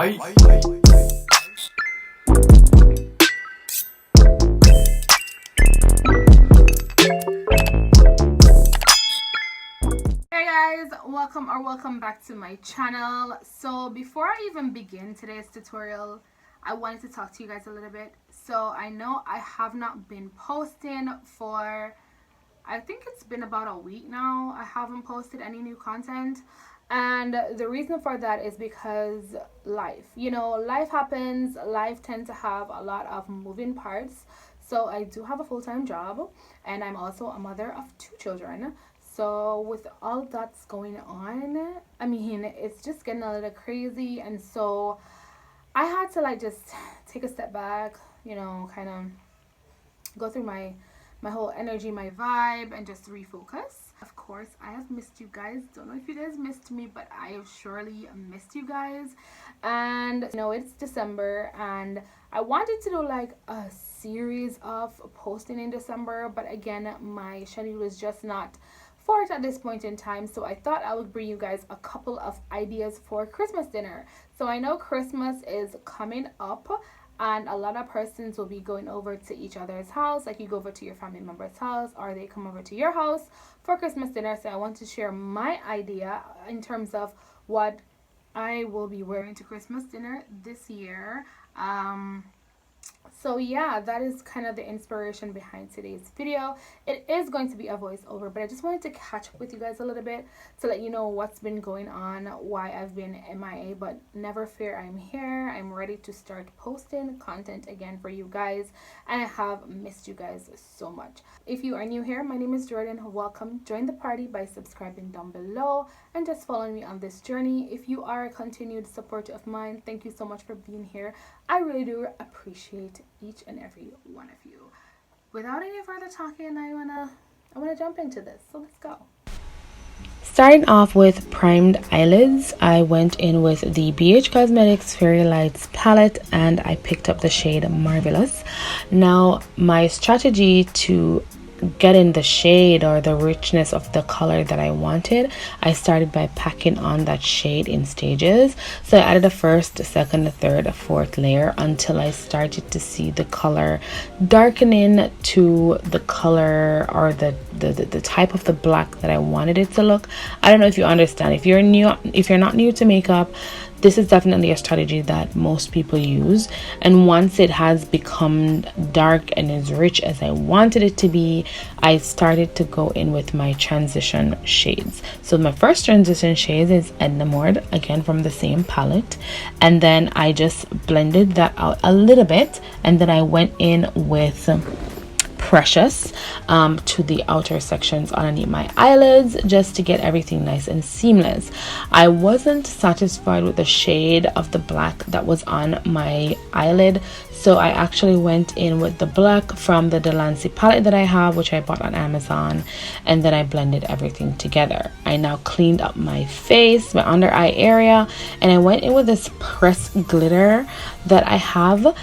Hey guys, welcome back to my channel. So before I even begin today's tutorial, I wanted to talk to you guys a little bit. So I know I have not been posting for, I think it's been about a week now. I haven't posted any new content, and the reason for that is because life, life happens. Life tends to have a lot of moving parts. So I do have a full-time job, and I'm also a mother of 2 children. So with all that's going on, I mean, it's just getting a little crazy, and so I had to just take a step back, kind of go through my whole energy, my vibe, and just refocus. Of course, I have missed you guys. Don't know if you guys missed me, but I have surely missed you guys. And it's December, and I wanted to do a series of posting in December, but again, my schedule is just not for it at this point in time. So I thought I would bring you guys a couple of ideas for Christmas dinner. So I know Christmas is coming up, and a lot of persons will be going over to each other's house. Like, you go over to your family member's house, or they come over to your house for Christmas dinner. So I want to share my idea in terms of what I will be wearing to Christmas dinner this year. So yeah, that is kind of the inspiration behind today's video. It is going to be a voiceover, but I just wanted to catch up with you guys a little bit to let you know what's been going on, why I've been MIA, but never fear, I'm here. I'm ready to start posting content again for you guys, and I have missed you guys so much. If you are new here, my name is Jordan. Welcome. Join the party by subscribing down below and just following me on this journey. If you are a continued supporter of mine, thank you so much for being here. I really do appreciate each and every one of you. Without any further talking, I wanna jump into this. So let's go. Starting off with primed eyelids, I went in with the BH Cosmetics Fairy Lights palette, and I picked up the shade Marvelous. Now, my strategy to get in the shade or the richness of the color that I wanted, I started by packing on that shade in stages. So I added a first, a second, a third, a fourth layer until I started to see the color darkening to the color or the type of the black that I wanted it to look. I don't know if you understand. If you're not new to makeup, this is definitely a strategy that most people use, and once it has become dark and as rich as I wanted it to be, I started to go in with my transition shades. So my first transition shade is Edna Mode, again from the same palette, and then I just blended that out a little bit, and then I went in with Precious to the outer sections underneath my eyelids, just to get everything nice and seamless. I wasn't satisfied with the shade of the black that was on my eyelid, so I actually went in with the black from the Delancey palette that I have, which I bought on Amazon, and then I blended everything together. I now cleaned up my face, my under eye area, and I went in with this pressed glitter that I have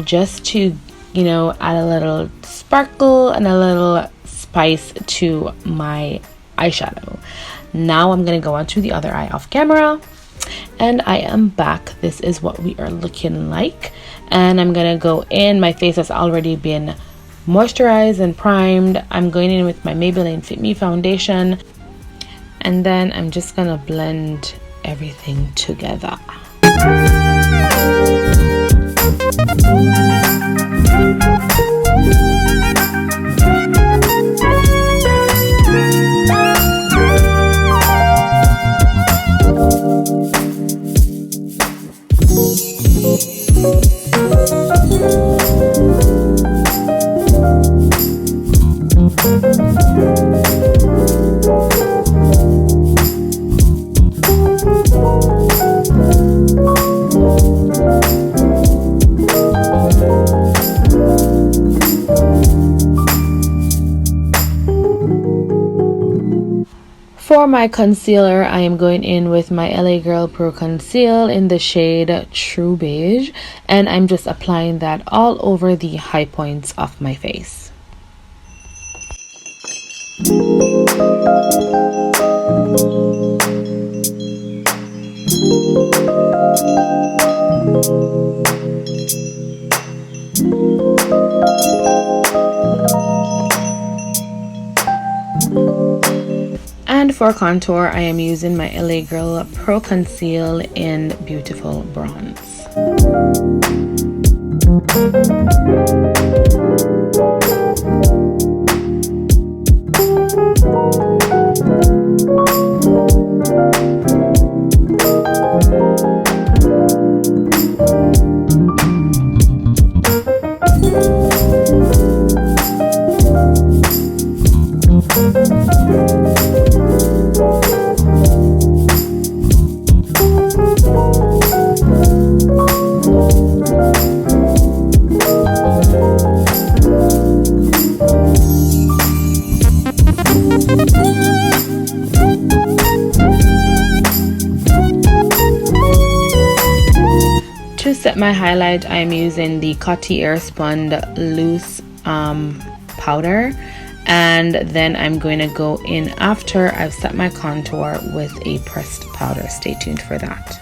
just to add a little sparkle and a little spice to my eyeshadow. Now I'm going to go on to the other eye off camera, and I am back. This is what we are looking like, and I'm going to go in. My face has already been moisturized and primed. I'm going in with my Maybelline Fit Me foundation, and then I'm just going to blend everything together. For my concealer, I am going in with my LA Girl Pro Conceal in the shade True Beige, and I'm just applying that all over the high points of my face. And for contour, I am using my LA Girl Pro Conceal in Beautiful Bronze. To set my highlight, I am using the Coty Airspun Loose powder, and then I'm going to go in after I've set my contour with a pressed powder. Stay tuned for that.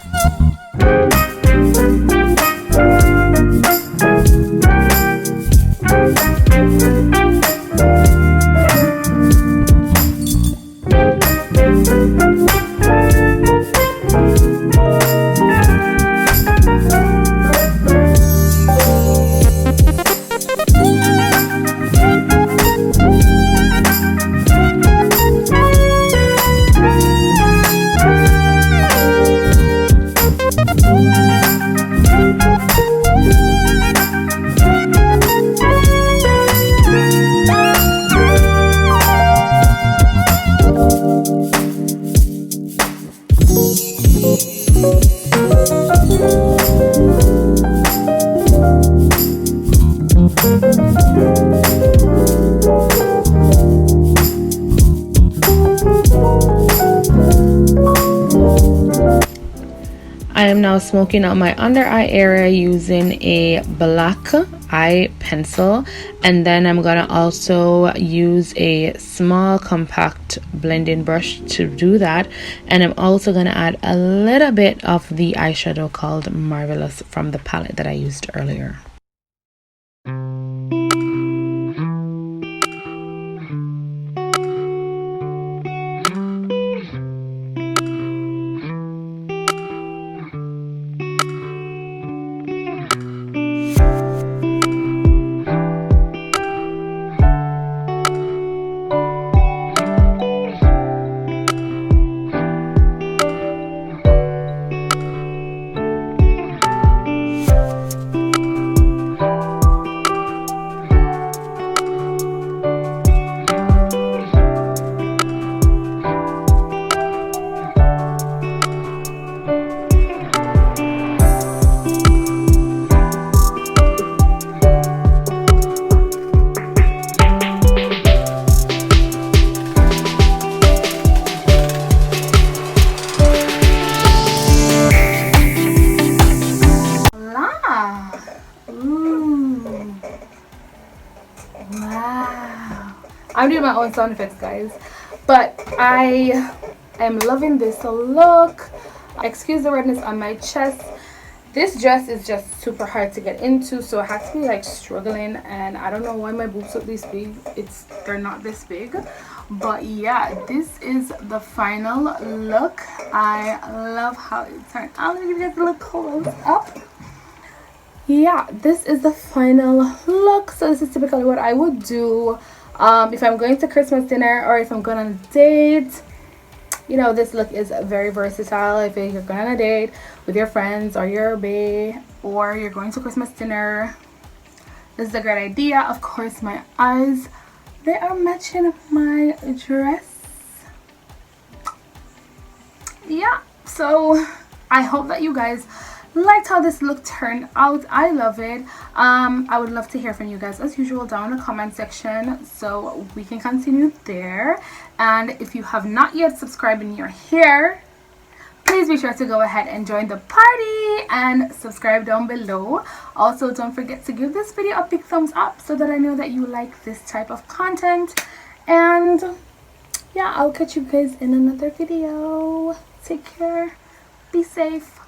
I am now smoking out my under eye area using a black eye pencil, and then I'm gonna also use a small compact blending brush to do that, and I'm also gonna add a little bit of the eyeshadow called Marvelous from the palette that I used earlier. I'm doing my own sound effects, guys, but I am loving this look. Excuse the redness on my chest. This dress is just super hard to get into, so I have to be like struggling, and I don't know why my boobs look this big. They're not this big, but yeah, this is the final look. I love how it turned out. Let me give you guys a little close up. Yeah, this is the final look. So this is typically what I would do if I'm going to Christmas dinner or if I'm going on a date. You know, this look is very versatile. If you're going on a date with your friends or your bae, or you're going to Christmas dinner, this is a great idea. Of course, my eyes, they are matching my dress. Yeah, so I hope that you guys liked how this look turned out. I love it. I would love to hear from you guys as usual down in the comment section, so we can continue there. And if you have not yet subscribed and you're here, please be sure to go ahead and join the party and subscribe down below. Also, don't forget to give this video a big thumbs up so that I know that you like this type of content. And yeah, I'll catch you guys in another video. Take care, be safe.